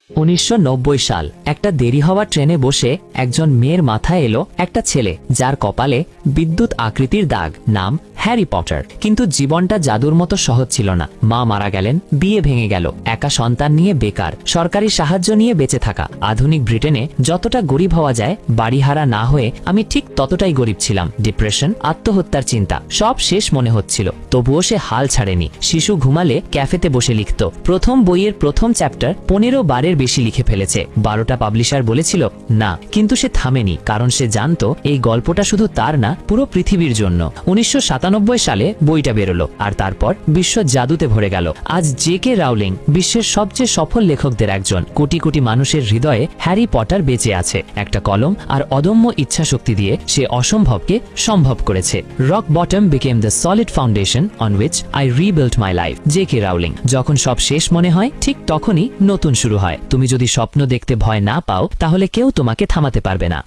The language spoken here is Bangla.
1990 সাল একটা দেরি হওয়া ট্রেনে বসে একজন মেয়ের মাথায় এলো একটা ছেলে যার কপালে বিদ্যুৎ আকৃতির দাগ, নাম হ্যারি পটার। কিন্তু জীবনটা জাদুর মতো সহজ ছিল না। মা মারা গেলেন, বিয়ে ভেঙে গেল, একা সন্তান নিয়ে বেকার, সরকারি সাহায্য নিয়ে বেঁচে থাকা। আধুনিক ব্রিটেনে যতটা গরিব হওয়া যায়, বাড়িহারা না হয়ে আমি ঠিক ততটাই গরিব ছিলাম। ডিপ্রেশন, আত্মহত্যার চিন্তা, সব শেষ মনে হচ্ছিল। তবুও সে হাল ছাড়েনি। শিশু ঘুমালে ক্যাফেতে বসে লিখত। প্রথম বইয়ের প্রথম চ্যাপ্টার 15 বারের বেশি লিখে ফেলেছে। 12টা পাবলিশার বলেছিল না, কিন্তু সে থামেনি, কারণ সে জানতো এই গল্পটা শুধু তার না, পুরো পৃথিবীর জন্য। 1997 সালে বইটা বেরোলো, আর তারপর বিশ্ব জাদুতে ভরে গেল। আজ জে.কে. রাউলিং বিশ্বের সবচেয়ে সফল লেখকদের একজন। কোটি কোটি মানুষের হৃদয়ে হ্যারি পটার বেঁচে আছে। একটা কলম আর অদম্য ইচ্ছাশক্তি দিয়ে সে অসম্ভবকে সম্ভব করেছে। Rock bottom became the solid foundation on which I rebuilt my life. J K. Rowling. যখন সব শেষ মনে হয়, ঠিক তখনই নতুন শুরু হয়। তুমি যদি স্বপ্ন দেখতে ভয় না পাও, তাহলে কেউ তোমাকে থামাতে পারবে না।